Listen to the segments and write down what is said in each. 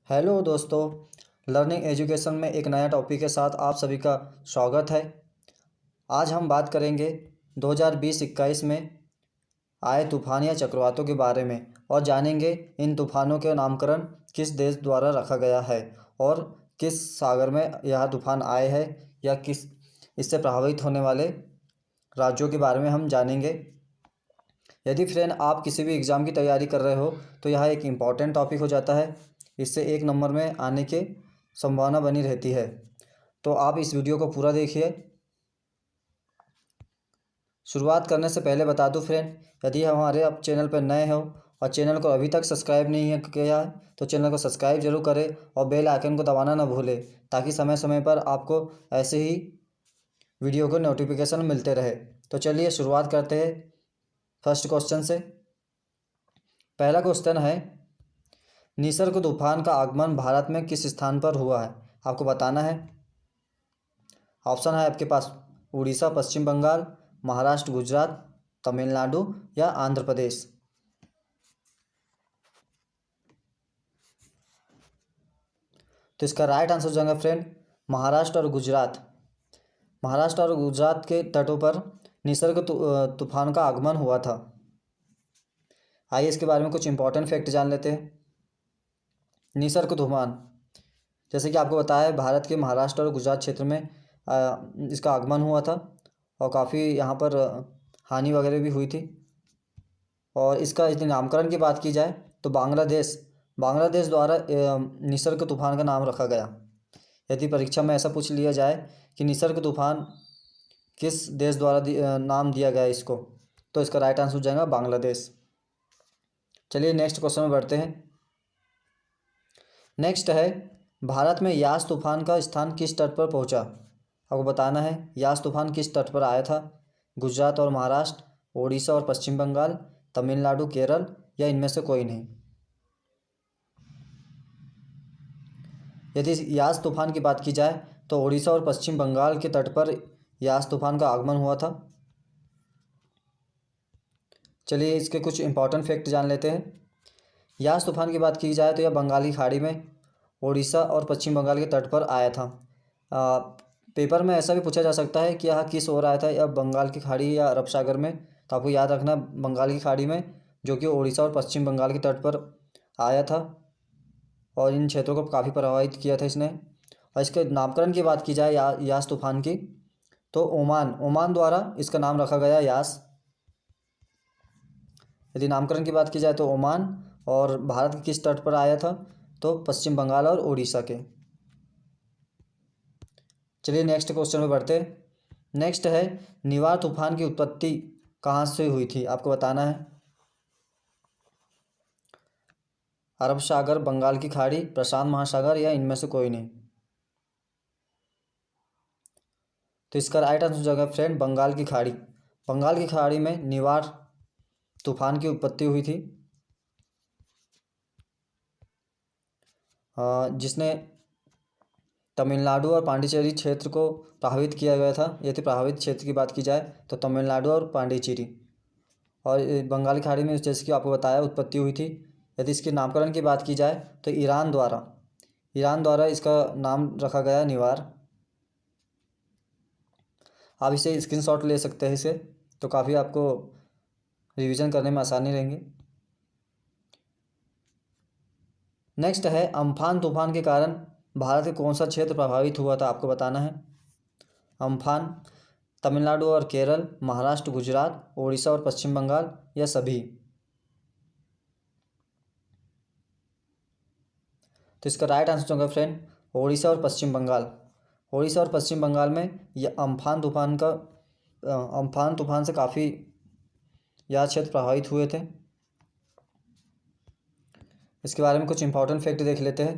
Hello दोस्तों। Learning education में एक नया टॉपिक के साथ आप सभी का स्वागत है। आज हम बात करेंगे 2020-21 में आए तूफान या चक्रवातों के बारे में और जानेंगे इन तूफानों के नामकरण किस देश द्वारा रखा गया है और किस सागर में यह तूफान आए हैं या किस इससे प्रभावित होने वाले राज्यों के बारे में हम जानेंगे। यदि फ्रेंड आप किसी भी एग्ज़ाम की तैयारी कर रहे हो तो यह एक इम्पॉर्टेंट टॉपिक हो जाता है। इससे एक नंबर में आने की संभावना बनी रहती है। तो आप इस वीडियो को पूरा देखिए। शुरुआत करने से पहले बता दूं फ्रेंड, यदि हमारे आप चैनल पर नए हो और चैनल को अभी तक सब्सक्राइब नहीं किया है तो चैनल को सब्सक्राइब जरूर करें और बेल आइकन को दबाना ना भूलें, ताकि समय समय पर आपको ऐसे ही वीडियो को नोटिफिकेशन मिलते रहे। तो चलिए शुरुआत करते हैं फर्स्ट क्वेश्चन से। पहला क्वेश्चन है, निसर्ग तूफान का आगमन भारत में किस स्थान पर हुआ है? आपको बताना है। ऑप्शन है आपके पास उड़ीसा, पश्चिम बंगाल, महाराष्ट्र, गुजरात, तमिलनाडु या आंध्र प्रदेश। तो इसका राइट आंसर हो जाएगा फ्रेंड महाराष्ट्र और गुजरात। महाराष्ट्र और गुजरात के तटों पर निसर्ग तूफान का आगमन हुआ था। आइए इसके बारे में कुछ इंपॉर्टेंट फैक्ट जान लेते हैं। निसर्ग तूफान, जैसे कि आपको बताया है, भारत के महाराष्ट्र और गुजरात क्षेत्र में इसका आगमन हुआ था और काफ़ी यहाँ पर हानि वगैरह भी हुई थी। और इसका यदि नामकरण की बात की जाए तो बांग्लादेश द्वारा निसर्ग तूफान का नाम रखा गया। यदि परीक्षा में ऐसा पूछ लिया जाए कि निसर्ग तूफान किस देश द्वारा नाम दिया गया इसको, तो इसका राइट आंसर हो जाएगा बांग्लादेश। चलिए नेक्स्ट क्वेश्चन में बढ़ते हैं। नेक्स्ट है, भारत में यास तूफान का स्थान किस तट पर पहुंचा? आपको बताना है यास तूफान किस तट पर आया था। गुजरात और महाराष्ट्र, ओडिशा और पश्चिम बंगाल, तमिलनाडु, केरल या इनमें से कोई नहीं। यदि यास तूफान की बात की जाए तो ओडिशा और पश्चिम बंगाल के तट पर यास तूफान का आगमन हुआ था। चलिए इसके कुछ इंपॉर्टेंट फैक्ट जान लेते हैं। यास तूफान की बात की जाए तो यह बंगाल की खाड़ी में ओडिशा और पश्चिम बंगाल के तट पर आया था। पेपर में ऐसा भी पूछा जा सकता है कि यह किस ओर आया था, या बंगाल की खाड़ी या अरब सागर में। तो आपको याद रखना बंगाल की खाड़ी में, जो कि ओडिशा और पश्चिम बंगाल के तट पर आया था और इन क्षेत्रों को काफ़ी प्रभावित किया था इसने। और इसके नामकरण की बात की जाए यास तूफान की, तो ओमान द्वारा इसका नाम रखा गया यास। यदि नामकरण की बात की जाए तो ओमान, और भारत के किस तट पर आया था, तो पश्चिम बंगाल और उड़ीसा के। चलिए नेक्स्ट क्वेश्चन में बढ़ते हैं। नेक्स्ट है, निवार तूफान की उत्पत्ति कहाँ से हुई थी? आपको बताना है। अरब सागर, बंगाल की खाड़ी, प्रशांत महासागर या इनमें से कोई नहीं। तो इसका राइट आंसर हो जाएगा फ्रेंड बंगाल की खाड़ी। बंगाल की खाड़ी में निवार तूफान की उत्पत्ति हुई थी, जिसने तमिलनाडु और पांडिचेरी क्षेत्र को प्रभावित किया गया था। यदि प्रभावित क्षेत्र की बात की जाए तो तमिलनाडु और पांडिचेरी। और बंगाल की खाड़ी में जैसे कि आपको बताया उत्पत्ति हुई थी। यदि इसके नामकरण की बात की जाए तो ईरान द्वारा इसका नाम रखा गया निवार। आप इसे स्क्रीनशॉट ले सकते हैं इसे, तो काफ़ी आपको रिवीजन करने में आसानी रहेंगी। नेक्स्ट है, अम्फान तूफान के कारण भारत के कौन सा क्षेत्र प्रभावित हुआ था? आपको बताना है। अम्फान तमिलनाडु और केरल, महाराष्ट्र, गुजरात, ओडिशा और पश्चिम बंगाल या सभी। तो इसका राइट आंसर होगा फ्रेंड ओडिशा और पश्चिम बंगाल। ओडिशा और पश्चिम बंगाल में यह अम्फान तूफान से काफ़ी यह क्षेत्र प्रभावित हुए थे। इसके बारे में कुछ इंपॉर्टेंट फैक्ट देख लेते हैं।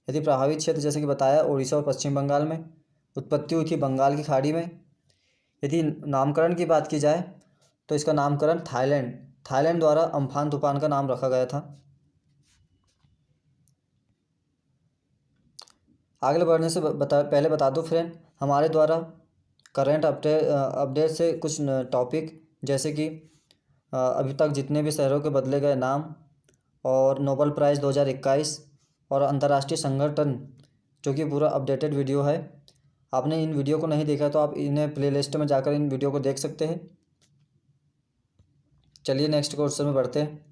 यदि प्रभावित क्षेत्र जैसे कि बताया उड़ीसा और पश्चिम बंगाल में, उत्पत्ति हुई थी बंगाल की खाड़ी में। यदि नामकरण की बात की जाए तो इसका नामकरण थाईलैंड द्वारा अम्फान तूफान का नाम रखा गया था। आगे बढ़ने से पहले बता दो फ्रेंड, हमारे द्वारा करंट अपडेट से कुछ टॉपिक, जैसे कि अभी तक जितने भी शहरों के बदले गए नाम, और नोबेल प्राइज़ 2021 और अंतर्राष्ट्रीय संगठन, जो कि पूरा अपडेटेड वीडियो है। आपने इन वीडियो को नहीं देखा तो आप इन्हें प्लेलिस्ट में जाकर इन वीडियो को देख सकते हैं। चलिए नेक्स्ट क्वेश्चन में बढ़ते हैं।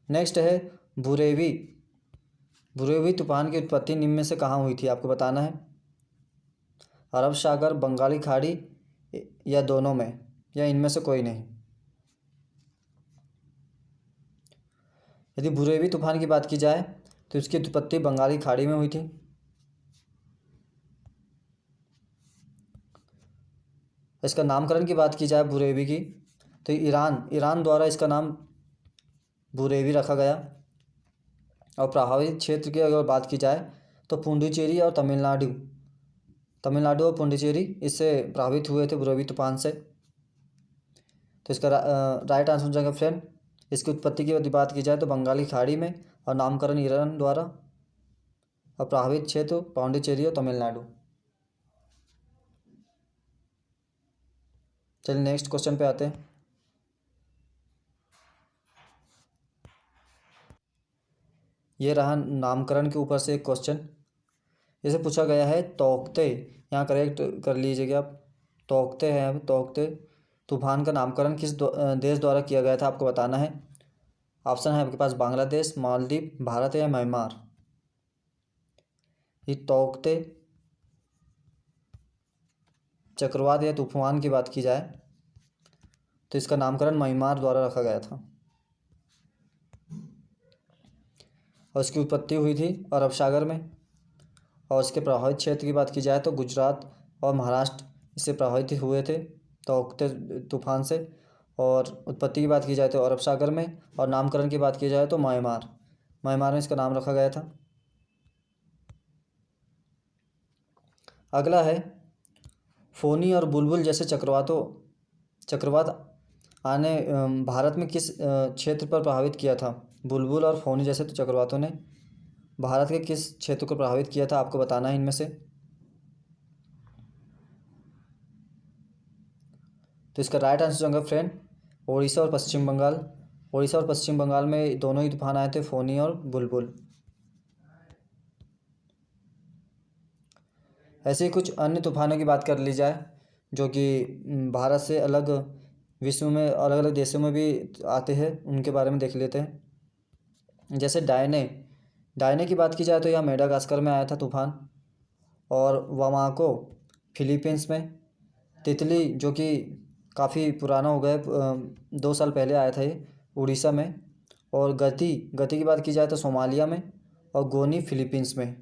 नेक्स्ट है बुरेवी। बुरेवी तूफान की उत्पत्ति निम्न में से कहाँ हुई थी, आपको बताना है। अरब सागर, बंगाली खाड़ी या दोनों में, या इनमें से कोई नहीं। यदि बुरेवी तूफान की बात की जाए तो इसकी उत्पत्ति बंगाली खाड़ी में हुई थी। इसका नामकरण की बात की जाए बुरेवी की तो ईरान द्वारा इसका नाम बुरेवी रखा गया। और प्रभावित क्षेत्र की अगर बात की जाए तो पुडुचेरी और तमिलनाडु और पुडुचेरी इससे प्रभावित हुए थे बुरेवी तूफान से। तो इसका राइट आंसर हो जाएगा फ्रेंड। इसकी उत्पत्ति की यदि बात की जाए तो बंगाली खाड़ी में, और नामकरण ईरान द्वारा, और प्रभावित क्षेत्र पांडिचेरी और तमिलनाडु। चलिए नेक्स्ट क्वेश्चन पे आते हैं। ये रहा नामकरण के ऊपर से एक क्वेश्चन। जैसे पूछा गया है तोकते, यहाँ करेक्ट कर लीजिएगा आप। तोकते हैं, तोकते तूफान का नामकरण किस देश द्वारा किया गया था, आपको बताना है। ऑप्शन है आपके पास बांग्लादेश, मालदीव, भारत या म्यांमार। ये तोकते चक्रवात या तूफान की बात की जाए तो इसका नामकरण म्यांमार द्वारा रखा गया था, और इसकी उत्पत्ति हुई थी अरब सागर में। और इसके प्रभावित क्षेत्र की बात की जाए तो गुजरात और महाराष्ट्र इससे प्रभावित हुए थे तोकते तूफान से। और उत्पत्ति की बात की जाए तो अरब सागर में, और नामकरण की बात की जाए तो म्यांमार में इसका नाम रखा गया था। अगला है फोनी और बुलबुल जैसे चक्रवात आने भारत में किस क्षेत्र पर प्रभावित किया था। बुलबुल और फोनी जैसे तो चक्रवातों ने भारत के किस क्षेत्र को प्रभावित किया था, आपको बताना है इनमें से। तो इसका राइट आंसर होगा फ्रेंड उड़ीसा और पश्चिम बंगाल। उड़ीसा और पश्चिम बंगाल में दोनों ही तूफान आए थे, फोनी और बुलबुल। ऐसे ही कुछ अन्य तूफानों की बात कर ली जाए जो कि भारत से अलग विश्व में अलग अलग देशों में भी आते हैं, उनके बारे में देख लेते हैं। जैसे डायने की बात की जाए तो यह मेडागास्कर में आया था तूफान, और वामाको फिलीपींस में। तितली जो कि काफ़ी पुराना हो गया, 2 साल पहले आया था ये उड़ीसा में। और गति की बात की जाए तो सोमालिया में, और गोनी फिलीपींस में।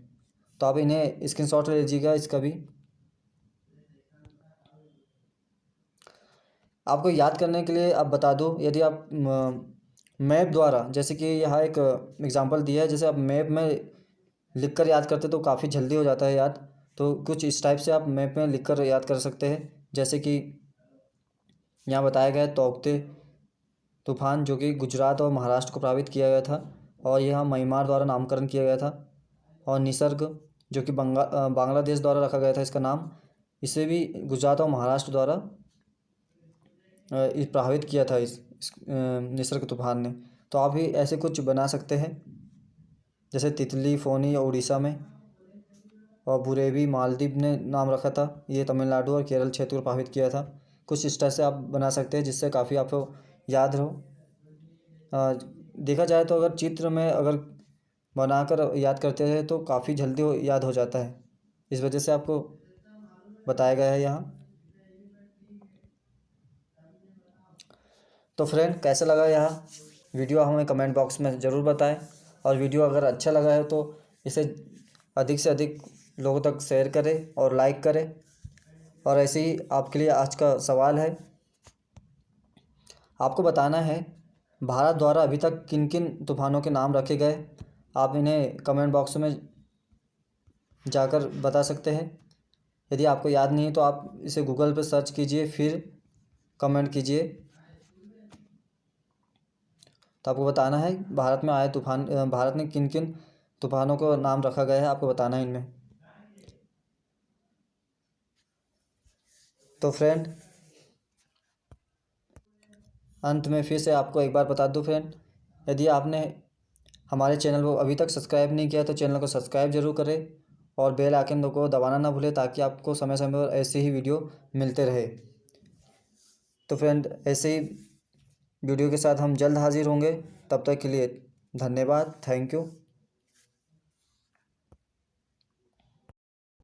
तो आप इन्हें स्क्रीनशॉट ले लीजिएगा इसका भी। आपको याद करने के लिए आप बता दूं, यदि आप मैप द्वारा, जैसे कि यहाँ एक एग्जांपल दिया है, जैसे आप मैप में लिख कर याद करते तो काफ़ी जल्दी हो जाता है याद। तो कुछ इस टाइप से आप मैप में लिख कर याद कर सकते हैं। जैसे कि यहाँ बताया गया है तोकते तूफान जो कि गुजरात और महाराष्ट्र को प्रभावित किया गया था, और यह म्यांमार द्वारा नामकरण किया गया था। और निसर्ग जो कि बांग्लादेश द्वारा रखा गया था इसका नाम, इसे भी गुजरात और महाराष्ट्र द्वारा प्रभावित किया था इस निसर्ग तूफान ने। तो आप भी ऐसे कुछ बना सकते हैं, जैसे तितली फोनी उड़ीसा में, और बुरेवी मालदीव ने नाम रखा था, ये तमिलनाडु और केरल क्षेत्र को प्रभावित किया था। कुछ इस तरह से आप बना सकते हैं जिससे काफ़ी आपको याद रहो। देखा जाए तो अगर चित्र में अगर बनाकर याद करते हैं तो काफ़ी जल्दी याद हो जाता है, इस वजह से आपको बताया गया है यहाँ। तो फ्रेंड कैसा लगा यह वीडियो हमें कमेंट बॉक्स में ज़रूर बताएं। और वीडियो अगर अच्छा लगा है तो इसे अधिक से अधिक लोगों तक शेयर करें और लाइक करें। और ऐसे ही आपके लिए आज का सवाल है, आपको बताना है भारत द्वारा अभी तक किन किन तूफानों के नाम रखे गए। आप इन्हें कमेंट बॉक्स में जाकर बता सकते हैं। यदि आपको याद नहीं है तो आप इसे गूगल पर सर्च कीजिए, फिर कमेंट कीजिए। तो आपको बताना है भारत में आए तूफान, भारत में किन किन तूफानों को नाम रखा गया है, आपको बताना है इनमें। तो फ्रेंड अंत में फिर से आपको एक बार बता दूं फ्रेंड, यदि आपने हमारे चैनल को अभी तक सब्सक्राइब नहीं किया तो चैनल को सब्सक्राइब जरूर करें और बेल आइकन को दबाना ना भूलें, ताकि आपको समय समय पर ऐसे ही वीडियो मिलते रहे। तो फ्रेंड, ऐसे ही वीडियो के साथ हम जल्द हाजिर होंगे। तब तक के लिए धन्यवाद। Thank you.